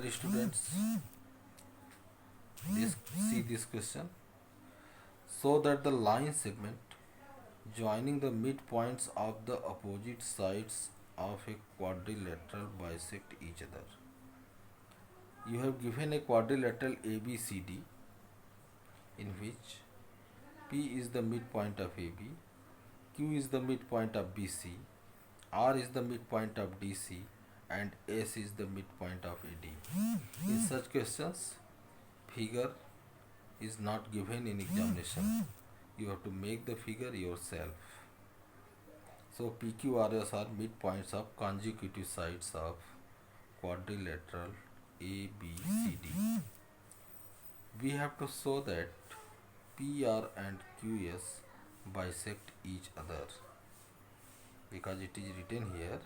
Dear students, see this question. So that the line segment joining the midpoints of the opposite sides of a quadrilateral bisect each other. You have given a quadrilateral ABCD in which P is the midpoint of AB, Q is the midpoint of BC, R is the midpoint of DC, and S is the midpoint of AD. In such questions, figure is not given in examination. You have to make the figure yourself. So PQRS are midpoints of consecutive sides of quadrilateral ABCD. We have to show that PR and QS bisect each other because it is written here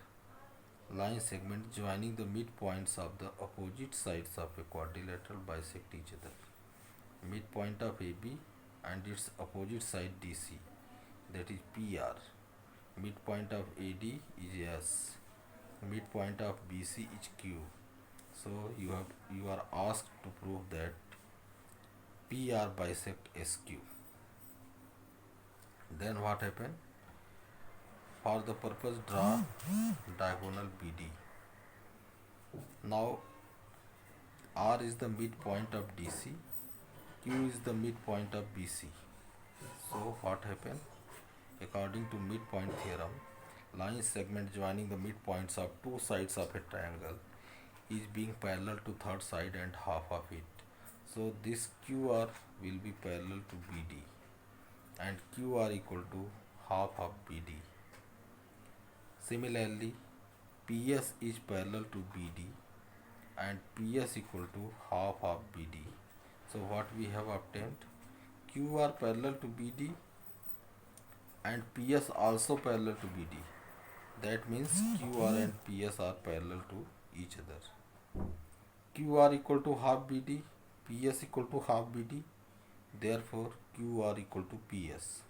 line segment joining the midpoints of the opposite sides of a quadrilateral bisect each other. Midpoint of AB and its opposite side DC, that is PR. Midpoint of AD is S. Midpoint of BC is Q. So you are asked to prove that PR bisect SQ. Then what happened? For the purpose, draw diagonal BD. Now R is the midpoint of DC, Q is the midpoint of BC. So what happened? According to midpoint theorem, line segment joining the midpoints of two sides of a triangle is being parallel to third side and half of it. So this QR will be parallel to BD and QR equal to half of BD. Similarly, PS is parallel to BD and PS equal to half of BD. So what we have obtained? QR parallel to BD and PS also parallel to BD. That means QR and PS are parallel to each other. QR equal to half BD, PS equal to half BD. Therefore, QR equal to PS.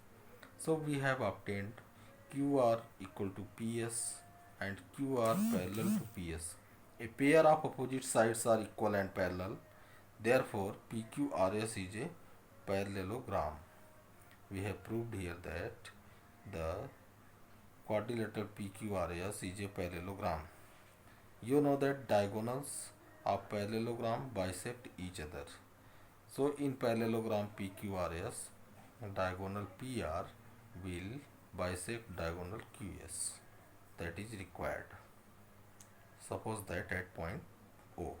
So we have obtained QR equal to PS and QR parallel to PS. A pair of opposite sides are equal and parallel. Therefore, PQRS is a parallelogram. We have proved here that the quadrilateral PQRS is a parallelogram. You know that diagonals of parallelogram bisect each other. So in parallelogram PQRS, diagonal PR will bisect diagonal QS. That is required. Suppose that at point O.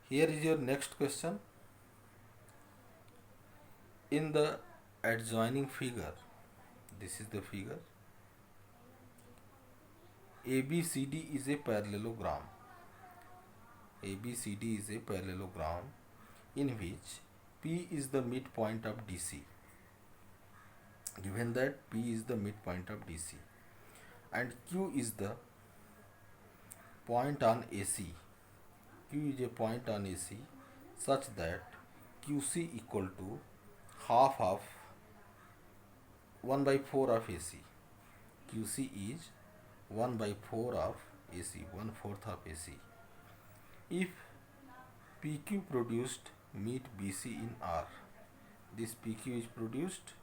Here is your next question. In the adjoining figure, this is the figure, ABCD is a parallelogram. ABCD is a parallelogram in which P is the midpoint of DC. Given that P is the midpoint of DC and Q is the point on AC. Q is a point on AC such that QC equal to half of 1 by 4 of AC. QC is 1 by 4 of AC, 1/4 of AC. If PQ produced meet BC in R, this PQ is produced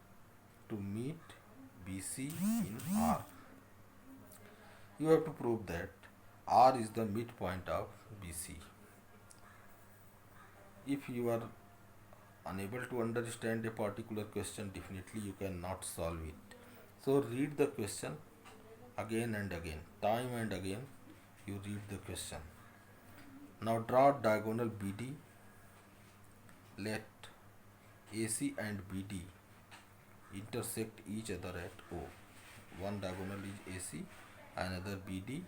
to meet BC in R. You have to prove that R is the midpoint of BC. If you are unable to understand a particular question, definitely you cannot solve it. So read the question again and again, time and again you read the question. Now draw diagonal BD. Let AC and BD intersect each other at O. One diagonal is AC, another BD.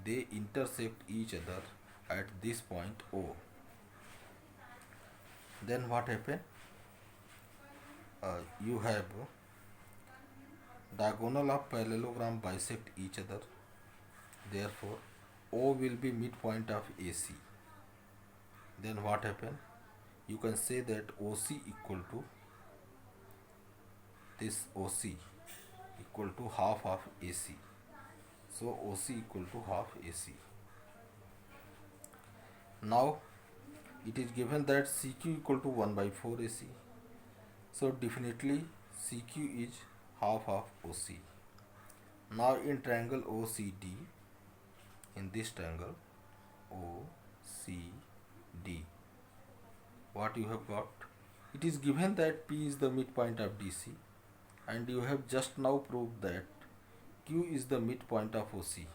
They intersect each other at this point O. Then what happened? You have diagonal of parallelogram bisect each other. Therefore, O will be midpoint of AC. Then what happened? You can say that OC equal to this OC equal to half of AC. So OC equal to half AC. Now it is given that CQ equal to 1 by 4 AC. So definitely CQ is half of OC. Now in triangle OCD, in this triangle OCD, what you have got? It is given that P is the midpoint of DC, and you have just now proved that Q is the midpoint of OC.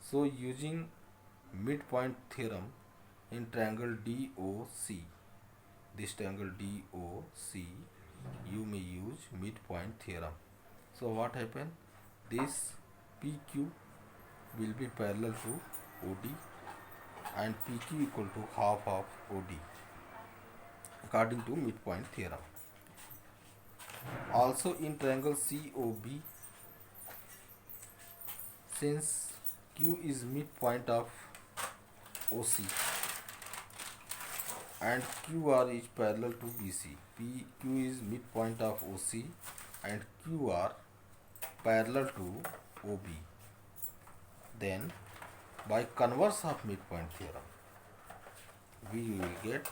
So using midpoint theorem in triangle DOC, this triangle DOC, you may use midpoint theorem. So what happened? This PQ will be parallel to OD and PQ equal to half of OD according to midpoint theorem. Also in triangle COB, since Q is midpoint of OC and QR is parallel to BC, PQ is midpoint of OC and QR parallel to OB, then by converse of midpoint theorem we will get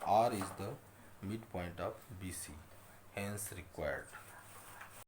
R is the midpoint of BC, hence required.